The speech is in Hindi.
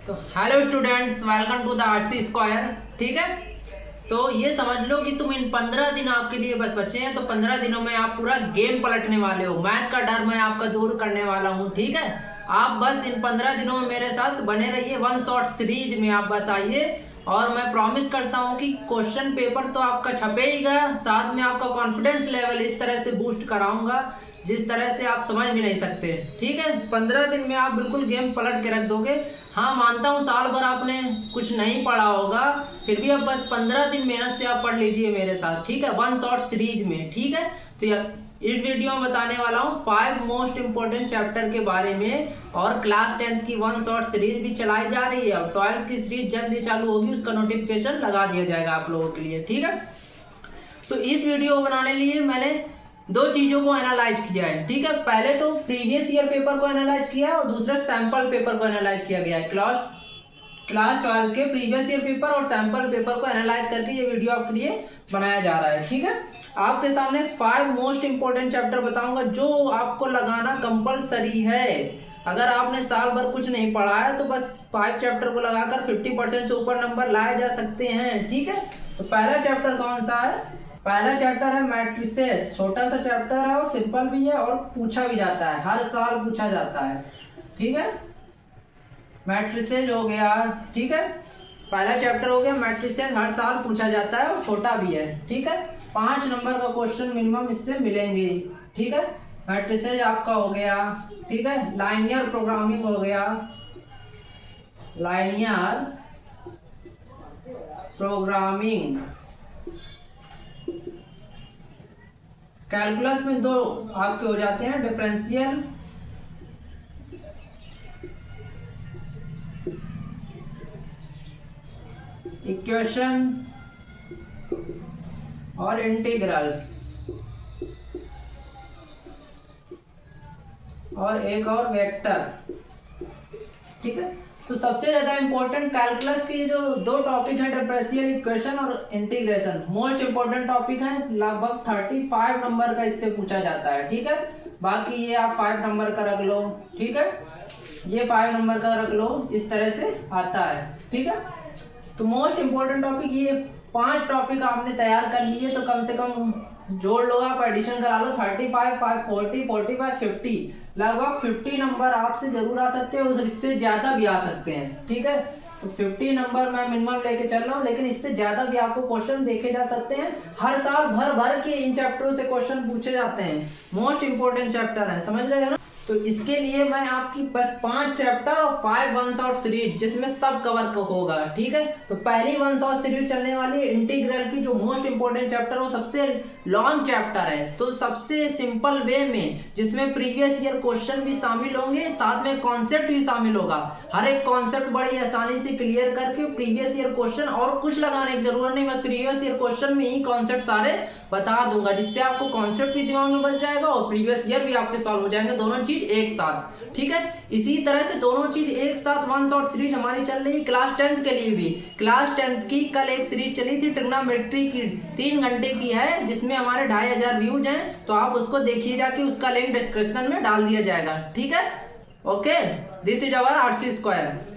तो hello students, welcome to the RC square. ठीक है, तो ये समझ लो कि तुम इन 15 दिन आपके लिए बस बचे हैं। तो 15 दिनों में आप पूरा गेम पलटने वाले हो। मैथ का डर मैं आपका दूर करने वाला हूँ। ठीक है, आप बस इन 15 दिनों में मेरे साथ बने रहिए। वन शॉट सीरीज में आप बस आइए और मैं प्रॉमिस करता हूँ कि क्वेश्चन पेपर तो आपका छपेगा, साथ में आपका कॉन्फिडेंस लेवल इस तरह से बूस्ट कराऊंगा जिस तरह से आप समझ भी नहीं सकते। ठीक है, 15 दिन में आप बिल्कुल गेम पलट के रख दोगे। हाँ, मानता हूँ साल भर आपने कुछ नहीं पढ़ा होगा, फिर भी अब बस 15 दिन मेहनत से आप पढ़ लीजिए मेरे साथ। ठीक है, वन शॉट सीरीज में। ठीक है, तो इस वीडियो में बताने वाला हूँ 5 मोस्ट इम्पोर्टेंट चैप्टर के बारे में। और क्लास 10th की वन शॉट सीरीज भी चलाई जा रही है और 12th की सीरीज जल्दी चालू होगी, उसका नोटिफिकेशन लगा दिया जाएगा आप लोगों के लिए। ठीक है, तो इस वीडियो को बनाने लिए मैंने दो चीजों को एनालाइज किया है। ठीक है, पहले तो प्रीवियस ईयर पेपर को एनालाइज किया और दूसरा सैंपल पेपर को एनालाइज किया गया है। क्लास 12 के प्रीवियस ईयर पेपर और सैंपल पेपर को एनालाइज करके ये वीडियो आपके लिए बनाया जा रहा है। ठीक है, आपके सामने 5 मोस्ट इंपोर्टेंट चैप्टर बताऊंगा जो आपको लगाना कंपलसरी है। अगर आपने साल भर कुछ नहीं पढ़ा है तो बस 5 चैप्टर को लगाकर 50% से ऊपर नंबर लाए जा सकते हैं। ठीक है, तो पहला चैप्टर कौन सा है? पहला चैप्टर है मैट्रिसेस। छोटा सा चैप्टर है और सिंपल भी है और पूछा भी जाता है, हर साल पूछा जाता है। ठीक है, मैट्रिसेस हो गया। ठीक है, पहला चैप्टर हो गया मैट्रिसेस, हर साल पूछा जाता है और छोटा भी है। ठीक है, 5 नंबर का क्वेश्चन मिनिमम इससे मिलेंगे। ठीक है, मैट्रिसेस आपका हो गया। ठीक है, लाइनियर प्रोग्रामिंग हो गया। लाइनियर प्रोग्रामिंग कैलकुलस में दो आपके हो जाते हैं, डिफरेंशियल इक्वेशन और इंटीग्रल्स, और एक और वेक्टर। ठीक है, तो सबसे ज्यादा इंपॉर्टेंट कैलकुलस की जो दो टॉपिक है, डिफरेंशियल इक्वेशन और इंटीग्रेशन, मोस्ट इंपॉर्टेंट टॉपिक है। लगभग 35 नंबर का इससे पूछा जाता है। ठीक है, बाकी ये आप 5 नंबर का रख लो। ठीक है, ये 5 नंबर का रख लो, इस तरह से आता है। ठीक है, तो मोस्ट इंपॉर्टेंट टॉपिक ये 5 टॉपिक आपने तैयार कर लिए, तो कम से कम जोड़ लो, आप एडिशन करा लो। 35, 5, 40, 45, 50, लगभग 50 नंबर आपसे जरूर आ सकते हैं, इससे ज्यादा भी आ सकते हैं। ठीक है, तो 50 नंबर मैं मिनिमम लेके चल रहा हूँ, लेकिन इससे ज्यादा भी आपको क्वेश्चन देखे जा सकते हैं। हर साल भर भर के इन चैप्टरों से क्वेश्चन पूछे जाते हैं, मोस्ट इंपोर्टेंट चैप्टर है, समझ रहे हो ना। तो इसके लिए मैं आपकी बस 5 चैप्टर और 5 वन शॉट सीरीज जिसमें सब कवर होगा। ठीक है, तो पहली वन शॉट सीरीज चलने वाली है इंटीग्रल की, जो मोस्ट इंपोर्टेंट चैप्टर वो सबसे लॉन्ग चैप्टर है। तो सबसे सिंपल वे में, जिसमें प्रीवियस ईयर क्वेश्चन भी शामिल होंगे, साथ में कॉन्सेप्ट भी शामिल होगा। हर एक कॉन्सेप्ट बड़ी आसानी से क्लियर करके प्रीवियस ईयर क्वेश्चन, और कुछ लगाने की जरूरत नहीं, बस प्रीवियस ईयर क्वेश्चन में ही कॉन्सेप्ट सारे बता दूंगा, जिससे आपको कॉन्सेप्ट भी दिमाग में बच जाएगा और प्रीवियस ईयर भी आपके सॉल्व हो जाएंगे, दोनों चीज एक साथ। ठीक है, इसी तरह से दोनों चीज एक साथ वन शॉट सीरीज हमारी चल रही है क्लास 10th के लिए भी। क्लास 10th की कल एक सीरीज चली थी ट्रिग्नोमेट्री की, 3 घंटे की है, जिसमें हमारे 2500 व्यूज हैं, तो आप उसको देखिए जाके, उसका लिंक डिस्क्रिप्शन में डाल दिया जाएगा। ठीक है, okay, this is our RC square.